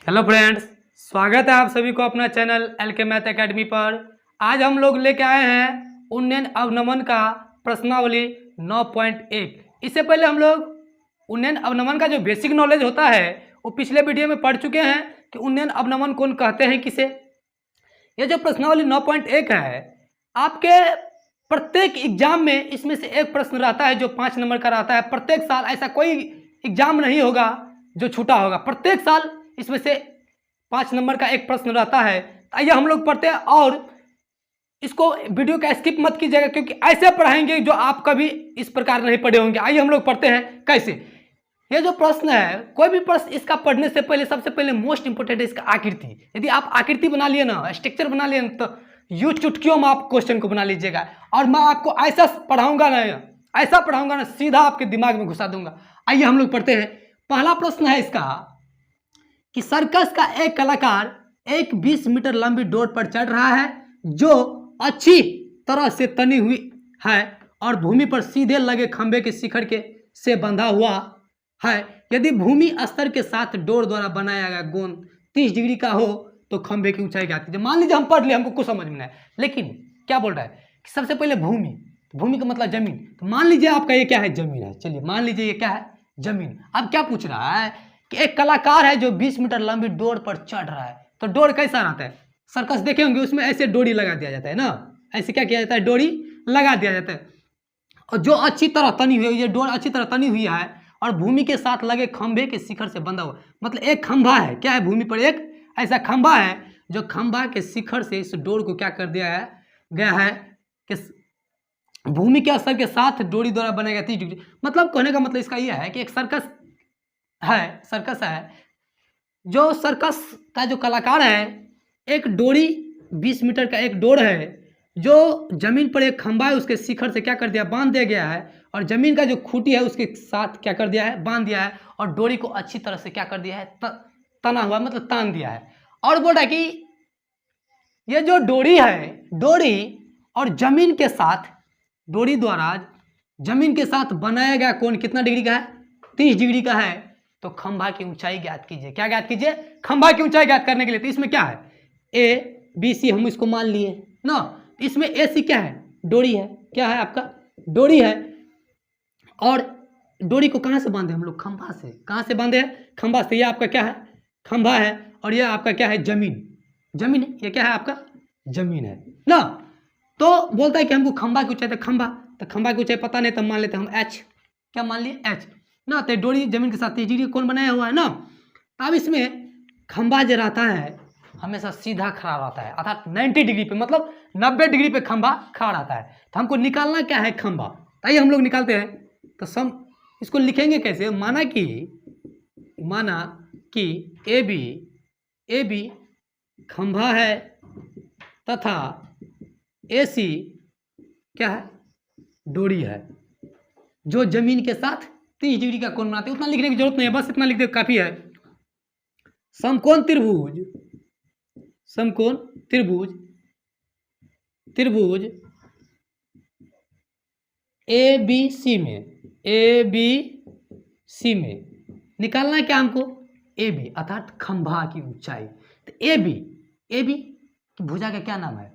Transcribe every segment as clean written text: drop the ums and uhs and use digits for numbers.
Hello friends, स्वागत है आप सभी को अपना चैनल एलके मैथ एकेडमी पर। आज हम लोग लेके आए हैं उन्नयन अवनमन का प्रश्नावली 9.1। इससे पहले हम लोग उन्नयन अवनमन का जो बेसिक नॉलेज होता है वो पिछले वीडियो में पढ़ चुके हैं कि उन्नयन अवनमन कौन कहते हैं किसे। ये जो प्रश्नावली 9.1 है, आपके प्रत्येक एग्जाम में इसमें से एक प्रश्न रहता है जो 5 नंबर का रहता है। प्रत्येक साल ऐसा कोई एग्जाम नहीं होगा जो छूटा होगा, प्रत्येक साल इसमें से 5 नंबर का एक प्रश्न रहता है। आइए हम लोग पढ़ते हैं और इसको वीडियो का स्किप मत कीजिएगा, क्योंकि ऐसे पढ़ाएंगे जो आप कभी इस प्रकार नहीं पढ़े होंगे। आइए हम लोग पढ़ते हैं कैसे। ये जो प्रश्न है, कोई भी प्रश्न इसका पढ़ने से पहले सबसे पहले मोस्ट इंपोर्टेंट है इसका आकृति। यदि आप आकृति बना लिए ना, स्ट्रक्चर बना लिए तो यूं चुटकियों में आप क्वेश्चन को बना लीजिएगा। और मैं आपको ऐसा पढ़ाऊंगा ना, ऐसा पढ़ाऊंगा ना, सीधा आपके दिमाग में घुसा दूंगा। आइए हम लोग पढ़ते हैं। पहला प्रश्न है इसका कि सर्कस का एक कलाकार एक 20 मीटर लंबी डोर पर चढ़ रहा है जो अच्छी तरह से तनी हुई है और भूमि पर सीधे लगे खंभे के शिखर के से बंधा हुआ है। यदि भूमि स्तर के साथ डोर द्वारा बनाया गया गोंद 30 डिग्री का हो तो खंभे की ऊंचाई क्या कीजिए। मान लीजिए हम पढ़ लिए, हमको कुछ समझ में नहीं, लेकिन क्या बोल रहा है कि सबसे पहले भूमि, भूमि का मतलब जमीन। तो मान लीजिए आपका ये क्या है, जमीन है। चलिए मान लीजिए ये क्या है, जमीन। अब क्या पूछ रहा है कि एक कलाकार है जो 20 मीटर लंबी डोर पर चढ़ रहा है। तो डोर कैसा रहता है, सर्कस देखे होंगे, उसमें ऐसे डोरी लगा दिया जाता है ना, ऐसे क्या किया जाता है, डोरी लगा दिया जाता है। और जो अच्छी तरह तनी हुई, ये डोर अच्छी तरह तनी हुई है और भूमि के साथ लगे खंभे के शिखर से बंधा हुआ। मतलब एक खंभा है, क्या है, भूमि पर एक ऐसा खंभा है जो खंभा के शिखर से इस डोर को क्या कर दिया है गया है कि भूमि के स्तर के साथ डोरी द्वारा बनाया गया 30 डिग्री। मतलब कहने का मतलब इसका यह है कि एक सर्कस है, जो सर्कस का जो कलाकार है, एक डोरी 20 मीटर का एक डोर है जो जमीन पर एक खंभा है, उसके शिखर से क्या कर दिया, बांध दिया गया है। और जमीन का जो खूंटी है उसके साथ क्या कर दिया है, बांध दिया है। और डोरी को अच्छी तरह से क्या कर दिया है, तना हुआ, मतलब तान दिया है। और बोल रहा है कि ये जो डोरी है, डोरी और जमीन के साथ, डोरी द्वारा जमीन के साथ बनाया गया कोण कितना डिग्री का है, 30 डिग्री का है। तो खंभा की ऊंचाई ज्ञात कीजिए। क्या ज्ञात कीजिए, खंभा की ऊंचाई ज्ञात करने के लिए। तो इसमें क्या है, ए बी सी हम इसको मान लिए ना। इसमें ए सी क्या है, डोरी है, क्या है आपका, डोरी है। और डोरी को कहां से बांधे हम लोग, खंभा से। कहां से बांधे हैं, खंभा से। ये आपका क्या है, खंभा है। और ये आपका क्या है, जमीन, जमीन है। ये क्या है आपका, जमीन है ना। तो बोलता है कि हमको खंभा की ऊंचाई, तो खंभा की ऊंचाई पता नहीं, तो मान लेते हम एच। क्या मान लिए, एच ना। तो डोरी जमीन के साथ 30 डिग्री कोण बनाया हुआ है ना। अब इसमें खंभा जो रहता है हमेशा सीधा खड़ा रहता है, अर्थात 90 डिग्री पे, मतलब 90 डिग्री पे खंभा खड़ा रहता है। तो हमको निकालना क्या है, खंभा। आइए हम लोग निकालते हैं। तो सम इसको लिखेंगे कैसे, माना कि ए बी खंभा है तथा ए सी क्या है, डोरी है जो जमीन के साथ 30 डिग्री का कोण बनाते हैं। उतना लिखने की जरूरत नहीं है, बस इतना लिख दे काफी है। समकोण त्रिभुज ए बी सी में निकालना है क्या हमको, ए बी अर्थात खंभा की ऊंचाई। तो ए बी भुजा का क्या नाम है,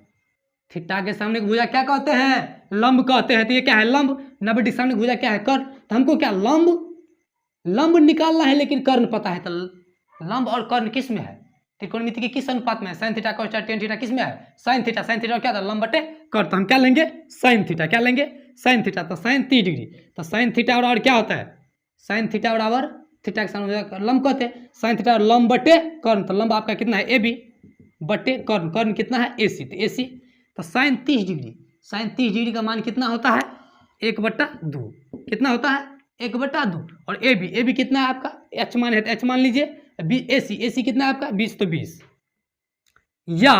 थीटा के सामने भुजा क्या कहते हैं, लंब कहते हैं। तो ये क्या है, लंब। 90 डिग्री सामने भुजा क्या है, कर्ण। तो हमको क्या, लंब निकालना है, लेकिन कर्ण पता है। तो लंब और कर्ण किस में है, त्रिकोणमिति के किस अनुपात में है, sin theta cos theta tan theta किस में है, sin थीटा क्या था, लंब बटे कर्ण। तो हम क्या लेंगे, sin थीटा। क्या लेंगे, sin थीटा। तो sin 30 डिग्री। तो sin थीटा और क्या होता है, sin थीटा बराबर थीटा के सामने लंब कहते हैं, sin थीटा और लंब बटे कर्ण। तो लंब आपका कितना है, ए बी बटे कर्ण। कर्ण कितना है, ए सी। तो ए सी तो sin 30 डिग्री का मान कितना होता है, 1/2। कितना होता है, 1/2। और ए बी कितना है आपका, एच मान है तो एच मान लीजिए। ए सी कितना है आपका, 20। तो 20 या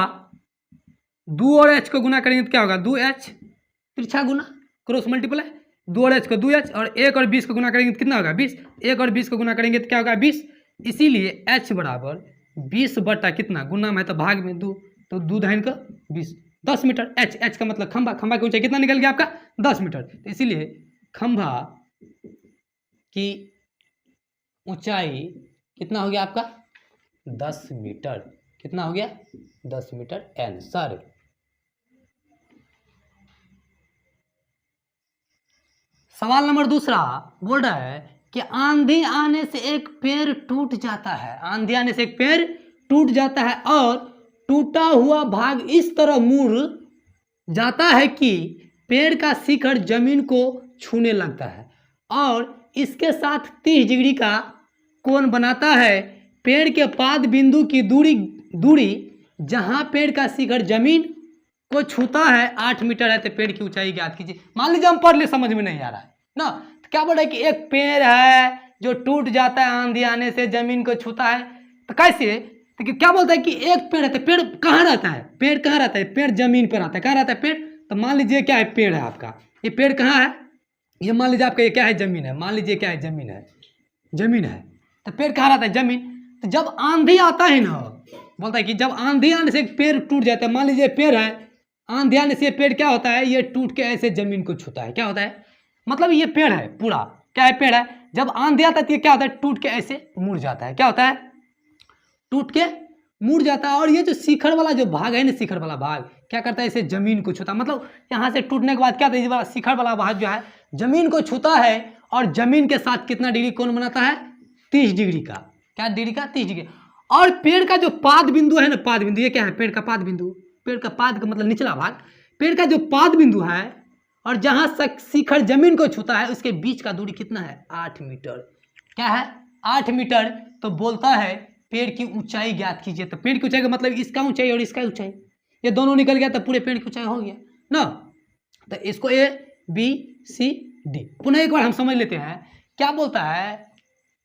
2 और एच को गुना करेंगे तो क्या होगा, 2h तिरछा गुना, क्रॉस मल्टीप्लाई। 2 और एच को 2h और 1 और 20 को गुना करेंगे तो कितना होगा, 20। 1 और 20 को गुना करेंगे तो क्या होगा, 20। इसीलिए h बराबर 20 बटा कितना, गुना में तो भाग में 2, तो 2 धाइन का 20, 10 मीटर। एच का मतलब खंभा की ऊंचाई कितना निकल गया आपका, 10 मीटर। तो इसीलिए खंभा की ऊंचाई कितना हो गया आपका, 10 मीटर। कितना हो गया? 10 मीटर आंसर। सवाल नंबर दूसरा बोल रहा है कि आंधी आने से एक पेड़ टूट जाता है। आंधी आने से एक पेड़ टूट जाता है और टूटा हुआ भाग इस तरह मुड़ जाता है कि पेड़ का शिखर जमीन को छूने लगता है और इसके साथ 30 डिग्री का कोण बनाता है। पेड़ के पाद बिंदु की दूरी जहां पेड़ का शिखर जमीन को छूता है 8 मीटर है। तो पेड़ की ऊंचाई ज्ञात कीजिए। मान लीजिए हम पढ़ ले, समझ में नहीं आ रहा है ना, तो क्या बोल रहा है कि एक पेड़ है जो टूट जाता है आंधी आने से, जमीन को छूता है। तो कैसे? तो क्या बोलता है कि एक पेड़ है, तो पेड़ कहाँ रहता है? पेड़ कहाँ रहता है? पेड़ जमीन पर रहता है। कहाँ रहता है पेड़? तो मान लीजिए क्या है, पेड़ है आपका, ये पेड़ कहाँ है? ये मान लीजिए आपका ये क्या है? जमीन है। मान लीजिए क्या है? जमीन है। जमीन है तो पेड़ कहाँ रहता है? जमीन। तो जब आंधी आता है ना, बोलता है कि जब आंधी आने से एक पेड़ टूट जाता है, मान लीजिए पेड़ है, आंधी आने से पेड़ क्या होता है? ये टूट के ऐसे जमीन को छूता है। क्या होता है? मतलब ये पेड़ है पूरा, क्या है? पेड़ है। जब आंधी आता है तो ये क्या होता है? टूट के ऐसे मुड़ जाता है। क्या होता है? टूट के मुड़ जाता है। और ये जो शिखर वाला जो भाग है ना, शिखर वाला भाग क्या करता है? इसे जमीन को छूता है। मतलब यहाँ से टूटने के बाद क्या होता है? ये वाला शिखर वाला भाग जो है जमीन को छूता है और जमीन के साथ कितना डिग्री कोण बनाता है? 30 डिग्री का। क्या डिग्री का? 30 डिग्री। और पेड़ का जो पाद बिंदु है ना, पाद बिंदु, ये क्या है? पेड़ का पाद बिंदु। पेड़ का पाद का मतलब निचला भाग। पेड़ का जो पाद बिंदु है और जहां शिखर जमीन को छूता है उसके बीच का दूरी कितना है? 8 मीटर। क्या है? 8 मीटर। तो बोलता है पेड़ की ऊंचाई ज्ञात कीजिए। तो पेड़ की ऊंचाई का मतलब इसका ऊंचाई और इसका ऊंचाई, ये दोनों निकल गया तो पूरे पेड़ की ऊंचाई हो गया ना। तो इसको A B C D पुनः एक बार हम समझ लेते हैं। क्या बोलता है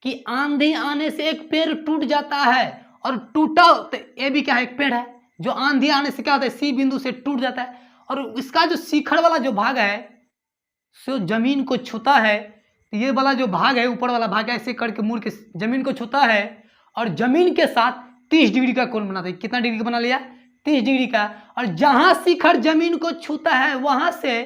कि आंधी आने से एक पेड़ टूट जाता है और टूटा, तो ए भी क्या है? एक पेड़ है जो आंधी आने से क्या होता है? सी बिंदु से टूट जाता है और इसका जो शिखर वाला जो भाग है सो जमीन को छूता है। तो ये वाला जो भाग है, ऊपर वाला भाग ऐसे करके मुड़ के जमीन को छूता है और जमीन के साथ 30 डिग्री का कोण बनाता है। कितना डिग्री का बना लिया? 30 डिग्री का। और जहां शिखर जमीन को छूता है वहां से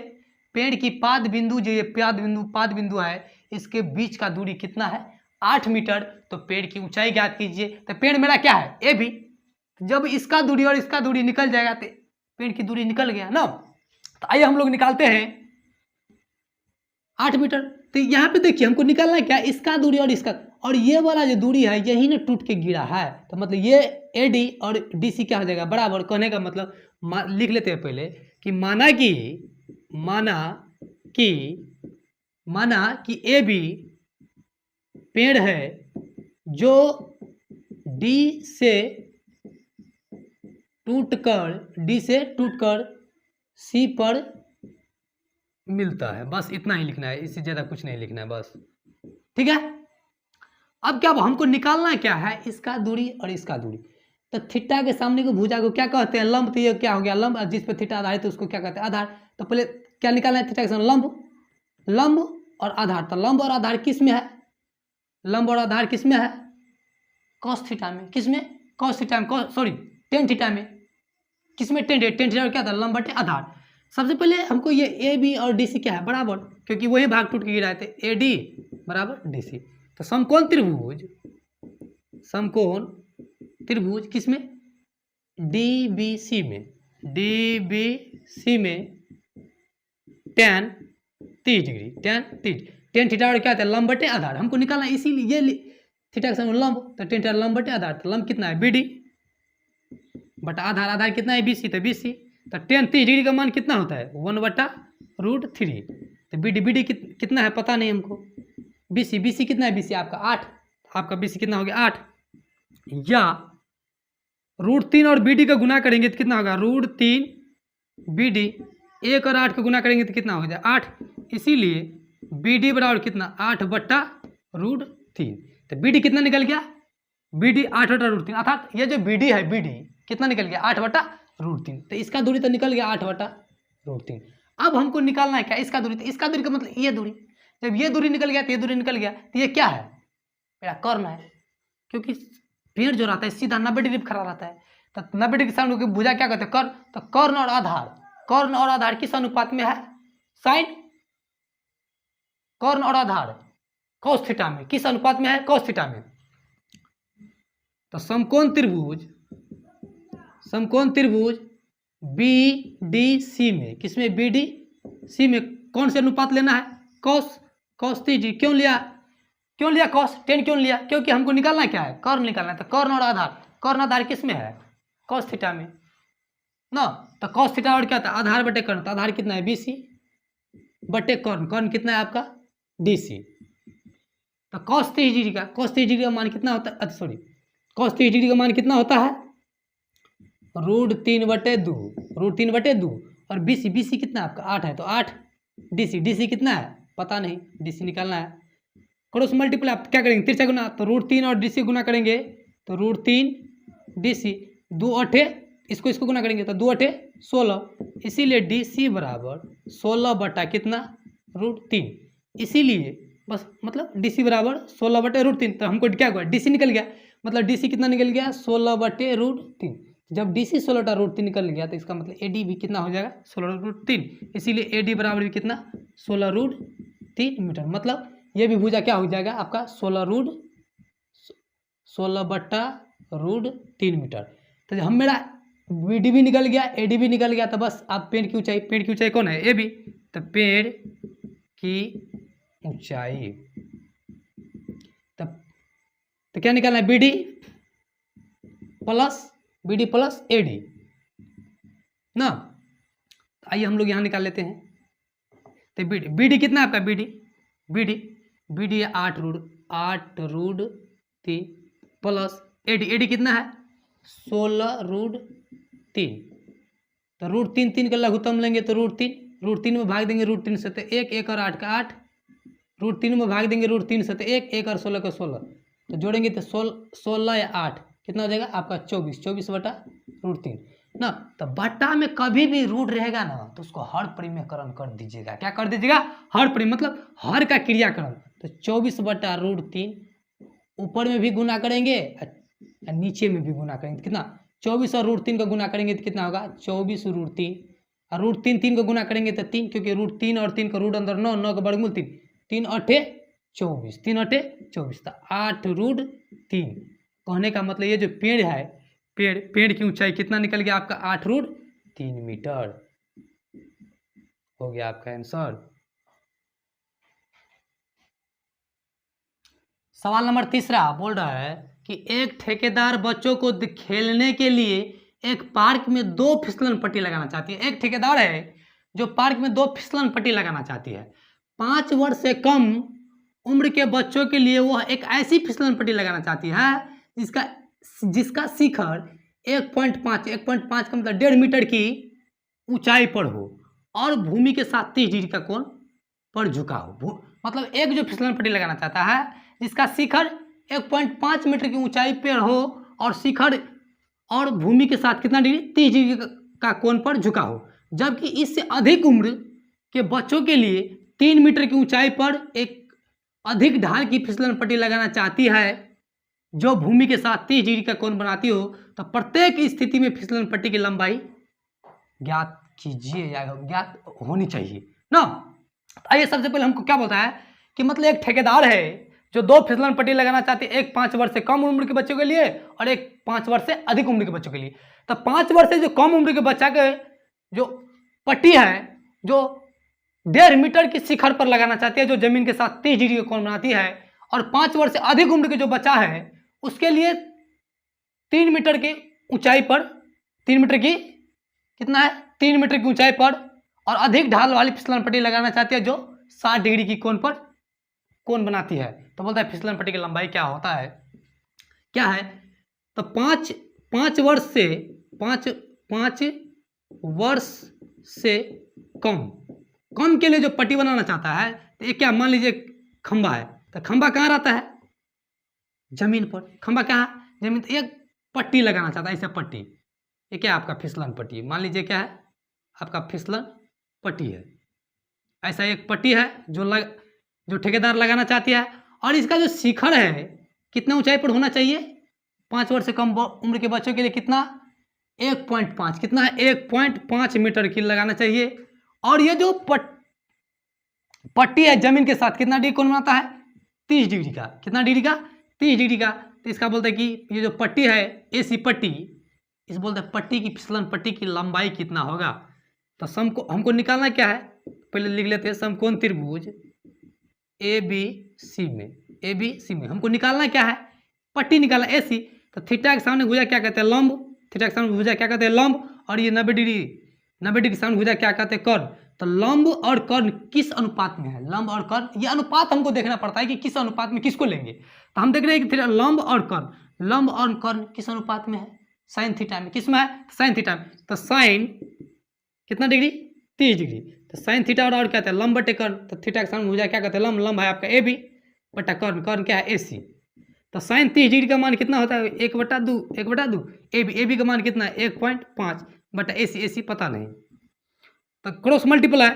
पेड़ की पाद बिंदु, जो ये पाद बिंदु है, इसके बीच का दूरी कितना है? 8 मीटर। तो पेड़ की ऊंचाई ज्ञात कीजिए। तो पेड़ मेरा क्या है? A B. जब इसका दूरी और इसका दूरी निकल जाएगा तो पेड़ की दूरी निकल गया ना। तो आइए हम लोग निकालते हैं 8 मीटर। तो यहाँ पे देखिए हमको निकालना है क्या? इसका दूरी और इसका, और ये वाला जो दूरी है यही ना टूट के गिरा है। तो मतलब ये AD और DC क्या हो जाएगा? बराबर। कहने का मतलब लिख लेते हैं पहले कि माना कि AB पेड़ है जो D से टूटकर C पर मिलता है। बस इतना ही लिखना है, इससे ज्यादा कुछ नहीं लिखना है बस। ठीक है। अब क्या हमको निकालना क्या है? इसका दूरी और इसका दूरी। तो थीटा के सामने को भुजा को क्या कहते हैं? लंब। तो ये क्या हो गया? लंब। जिस पे थीटा आधारित है उसको क्या कहते हैं? आधार। तो पहले क्या निकालना है? थीटा के सामने लंब और आधार। तो लंब और आधार किस में है? लंब और आधार किस में है? कॉस थीटा में। किस में? कॉस थीटा में। सॉरी, टेन थीटा में। किस में? Tan theta. क्या था? लंब बटे आधार। सबसे पहले हमको ये AB और DC क्या है? बराबर, क्योंकि वही भाग टूट के गिरा थे। AD बराबर DC। तो समकोण त्रिभुज किसमें? DBC में tan 30 डिग्री। टेन थीटा और क्या था? लंब बटे आधार। हमको निकालना है, इसीलिए ये थीटा के सामने लंब, तो टेन थीटा लंब बटे आधार। तो लंब कितना है? BD बटा आधार कितना है? BC। तो BC तो टेन 30 डिग्री का मान कितना होता है? 1/√3। तो BD कितना है? पता नहीं हमको। BC कितना है? BC आपका 8। आपका BC कितना हो गया? 8। या √3 और BD का गुना करेंगे तो कितना होगा? √3 BD। 1 और 8 का गुना करेंगे तो कितना हो जाए? 8। इसीलिए BD बराबर कितना? 8/√3। तो BD कितना निकल गया? BD 8/√3। अर्थात ये जो BD है, BD कितना निकल गया? 8/√3। तो इसका दूरी तो निकल गया 8/√3। अब हमको निकालना है क्या? इसका दूरी। तो इसका दूरी का मतलब ये दूरी। जब ये दूरी निकल गया तो ये दूरी निकल गया, तो ये क्या है? मेरा कर्ण है, क्योंकि पेड़ जो रहता है सीधा 90 डिग्री पर खड़ा रहता है। तो 90 डिग्री सामने की भुजा क्या कहते हैं? कर्ण। तो कर्ण और आधार किस अनुपात में है? साइन। कर्ण और आधार कॉस थीटा में। किस अनुपात में है? कॉस थीटा में। तो समकोण त्रिभुज बी डी सी में, किसमें, बी डी सी में कौन से अनुपात लेना है, कॉस थीटा। क्यों लिया कॉस, टेन क्यों लिया, क्योंकि हमको निकालना क्या है, कर्ण निकालना है। तो कर्ण आधार किस में है, कॉस थीटा में ना। तो कॉस थीटा और क्या था, आधार बटे कर्ण। तो आधार कितना है, BC बटे कर्ण कितना है आपका, DC। तो कॉस 30 डिग्री का मान कितना होता है, सॉरी, कॉस 30 डिग्री का मान कितना होता है, √3/2 और BC कितना है आपका 8 है, तो 8 DC कितना है पता नहीं, DC निकालना है। क्रॉस मल्टीप्लाई आप क्या करेंगे, तिरछा गुना, तो √3 और DC गुना करेंगे तो √3 DC, 2 8 इसको गुना करेंगे तो 2 8 16, इसीलिए DC बराबर 16 बटा कितना, √3। इसीलिए बस मतलब DC बराबर 16 बटे √3। तो हमको क्या हुआ, DC निकल गया, मतलब DC कितना निकल गया, 16 बटे √3। जब DC 16 बटा √3 निकल गया तो इसका मतलब AD भी कितना हो जाएगा, 16 √3। इसीलिए AD बराबर भी कितना, 16 √3 मीटर। मतलब ये भी भुजा क्या हो जाएगा आपका, 16 बटा √3 मीटर। तो हम मेरा BD भी निकल गया, AD भी निकल गया। तो बस आप पेड़ की ऊंचाई कौन है, AB। तो पेड़ की ऊंचाई, तो क्या निकालना है, BD प्लस AD ना। आइए हम लोग यहाँ निकाल लेते हैं। तो BD कितना है आपका, BD है 8 √3 प्लस AD कितना है, 16 √3। तो √3 का लघुत्तम लेंगे तो √3 में भाग देंगे √3 से तो 1 और 8 का 8, √3 में भाग देंगे √3 से तो 1 और 16 का 16, तो जोड़ेंगे तो 16 या 8 कितना हो जाएगा आपका 24 बटा √3 ना। तो बटा में कभी भी रूट रहेगा ना तो उसको हर परिमेयकरण कर दीजिएगा। क्या कर दीजिएगा, हर परिमेय, मतलब हर का क्रियाकरण। तो 24 बटा √3 ऊपर में भी गुना करेंगे और नीचे में भी गुना करेंगे, कितना, 24 और √3 का गुना करेंगे तो कितना होगा, 24 √3 और √3 का गुना करेंगे तो 3, क्योंकि √3 और 3 का रूट अंदर 9 का वर्गमूल 3 8 24, 3 8 24, तो 8 √3। कहने का मतलब ये जो पेड़ है, पेड़ की ऊंचाई कितना निकल गया आपका, 8 √3 मीटर हो गया आपका आंसर। सवाल नंबर 3 बोल रहा है कि एक ठेकेदार बच्चों को खेलने के लिए एक पार्क में 2 फिसलन पट्टी लगाना चाहती है। एक ठेकेदार है जो पार्क में 2 फिसलन पट्टी लगाना चाहती है। 5 वर्ष से कम उम्र के बच्चों के लिए वह एक ऐसी फिसलन पट्टी लगाना चाहती है जिसका शिखर 1.5 का मतलब 1.5 मीटर की ऊंचाई पर हो और भूमि के साथ 30 डिग्री का कोण पर झुका हो। मतलब एक जो फिसलन पट्टी लगाना चाहता है जिसका शिखर 1.5 मीटर की ऊंचाई पर हो और शिखर और भूमि के साथ कितना डिग्री, 30 डिग्री का कोण पर झुका हो, जबकि इससे अधिक उम्र के बच्चों के लिए 3 मीटर की ऊंचाई पर एक अधिक ढाल की फिसलन पट्टी लगाना चाहती है जो भूमि के साथ 30 डिग्री का कोण बनाती हो। तो प्रत्येक स्थिति में फिसलन पट्टी की लंबाई ज्ञात कीजिए या ज्ञात होनी चाहिए ना। आइए सबसे पहले हमको क्या बोलता है कि मतलब एक ठेकेदार है जो 2 फिसलन पट्टी लगाना चाहती है, एक 5 वर्ष से कम उम्र के बच्चों के लिए और एक 5 वर्ष से अधिक उम्र के बच्चों के लिए। तो 5 वर्ष से जो कम उम्र के बच्चा के जो पट्टी है जो 1.5 मीटर की शिखर पर लगाना चाहती है जो जमीन के साथ 30 डिग्री का कोण बनाती है, और 5 वर्ष से अधिक उम्र के जो बच्चा है उसके लिए 3 मीटर की ऊंचाई पर, 3 मीटर की कितना है, 3 मीटर की ऊंचाई पर और अधिक ढाल वाली फिसलन पट्टी लगाना चाहती है जो 60 डिग्री की कोण पर कोण बनाती है। तो बोलता है फिसलन पट्टी की लंबाई क्या होता है, क्या है, तो 5 वर्ष से कम के लिए जो पट्टी बनाना चाहता है तो ये क्या, मान लीजिए खंबा है, तो खंबा कहाँ रहता है, जमीन पर। खंबा कहाँ, जमीन। तो एक पट्टी लगाना चाहता है, ऐसे पट्टी, ये क्या आपका फिसलन पट्टी, मान लीजिए क्या है आपका फिसलन पट्टी है। ऐसा एक पट्टी है जो ठेकेदार लगाना चाहती है, और इसका जो शिखर है कितना ऊंचाई पर होना चाहिए, 5 वर्ष से कम उम्र के बच्चों के लिए कितना, 1.5, कितना है 1.5 मीटर की लगाना चाहिए। और ये जो पट्टी है जमीन के साथ कितना डिग्री कोण बनाता है, 30 डिग्री का, कितना डिग्री का, 30 डिग्री का। तो इसका बोलते हैं कि ये जो पट्टी है AC पट्टी, इस बोलते हैं पट्टी की फिसलन पट्टी की लंबाई कितना होगा। तो हमको निकालना क्या है, पहले लिख लेते हैं समकोण त्रिभुज ABC में हमको निकालना क्या है, पट्टी निकालना AC। तो थीटा के सामने भुजा क्या कहते हैं, लंब। थीटा के सामने भुजा क्या कहते हैं, लंब। और ये 90 डिग्री के सामने भुजा क्या कहते हैं, कर्ण। तो लंब और कर्ण किस अनुपात में है, लंब और कर्ण, ये अनुपात हमको देखना पड़ता है कि किस अनुपात में किसको लेंगे। तो हम देख रहे हैं कि लंब और कर्ण किस अनुपात में है, साइन थीटा में। किस में है, साइन थीटा में। तो साइन कितना डिग्री, 30 डिग्री। तो साइन थीटा और क्या कहते हैं, लंब बटे कर्ण। तो थीटा के सामने भुजा क्या कहते हैं, लंब है आपका AB बटा कर्ण क्या है AC। तो साइन 30 डिग्री का मान कितना होता है, 1/2 AB का मान कितना है 1.5 बटा AC पता नहीं। तो क्रॉस मल्टीप्लाई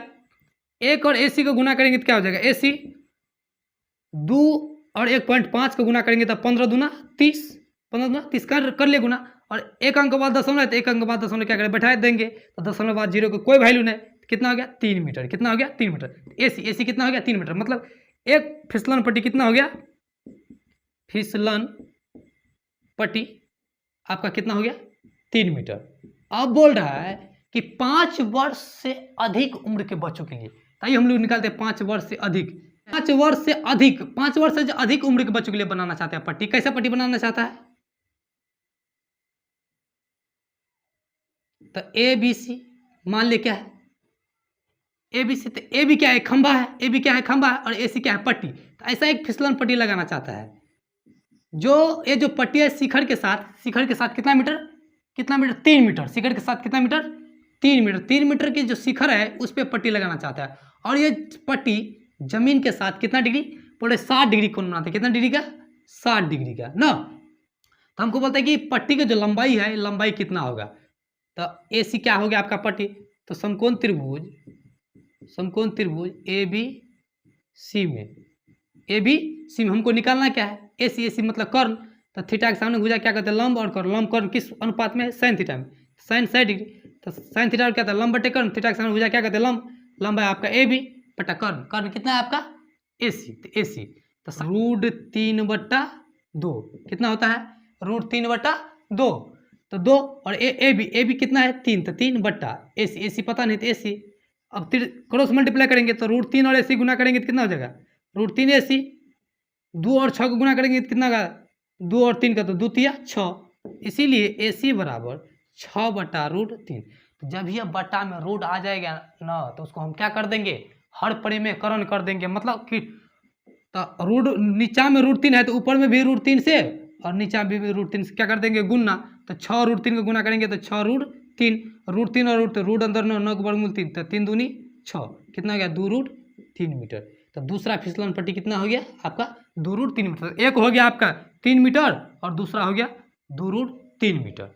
1 और AC को गुना करेंगे तो क्या हो जाएगा, AC 2 और 1.5 को गुना करेंगे तो 15 दूना 30 कर ले गुना। और एक अंक के बाद दशमलव है तो एक अंक के बाद दशमलव क्या करें, बैठा देंगे। तो दशमलव बाद 0 को कोई वैल्यू नहीं, कितना हो गया 3 मीटर। कितना हो गया 3 मीटर। AC कितना हो गया 3 मीटर। मतलब एक फिसलन पट्टी कितना हो गया, फिसलन पट्टी आपका कितना हो गया 3 मीटर। अब बोल रहा है कि 5 वर्ष से अधिक उम्र के बच्चों के लिए, ताकि हम लोग निकालते हैं 5 वर्ष से अधिक, 5 वर्ष से जो अधिक उम्र के बच्चों के लिए बनाना चाहते हैं पट्टी। कैसा पट्टी बनाना चाहता है, तो ABC मान ले क्या है ABC। तो AB क्या है, खंभा है। AB क्या है, खंभा है। और AC क्या है, पट्टी। तो ऐसा एक फिसलन पट्टी लगाना चाहता है। ये जो पट्टी है शिखर के साथ कितना मीटर 3 मीटर। शिखर के साथ कितना मीटर 3 मीटर की जो शिखर है उस पर पट्टी लगाना चाहता है। और ये पट्टी जमीन के साथ कितना डिग्री, पूरे 60 डिग्री कोण बनाते हैं। कितना डिग्री का, 60 डिग्री का ना। तो हमको बोलते हैं कि पट्टी की जो लंबाई है, लंबाई कितना होगा। तो AC क्या हो गया आपका पट्टी। तो समकोण त्रिभुज ABC में हमको निकालना क्या है, AC मतलब कर्ण। तो थीटा के सामने भुजा क्या कहते हैं, लंब और कर्ण किस अनुपात में, साइन थीटा में। Sine 60 degree. तो साइन थीटा क्या था, लंब बटे कर्ण। थीटा के सामने भुजा क्या कहते हैं, लंब है आपका AB बटा कर्ण कितना है आपका AC। तो AC तो √3/2 कितना होता है, √3/2। तो 2 और AB कितना है 3, तो 3 बट्टा AC पता नहीं तो AC। अब क्रॉस मल्टीप्लाई करेंगे तो √3 और AC गुना करेंगे तो कितना हो जाएगा, √3 AC। 2 और 6 को गुना करेंगे तो कितना का, 2 और 3 का तो 2 तिया 6। इसीलिए AC बराबर 6/√3। तो जब यह बट्टा में रूट आ जाएगा ना, तो उसको हम क्या कर देंगे, हर परिमेयकरण कर देंगे। मतलब कि तो रूट नीचा में √3 है तो ऊपर में भी √3 से, और नीचा भी √3 से क्या कर देंगे, गुना। तो 6 √3 को गुना करेंगे तो 6 √3 √3 और रूट अंदर 9 के वर्गमूल 3, तो 3 दूनी 6 कितना हो गया 2√3 मीटर। तो दूसरा फिसलन पट्टी कितना हो गया आपका 2√3 मीटर। एक हो गया आपका 3 मीटर और दूसरा हो गया 2√3 मीटर।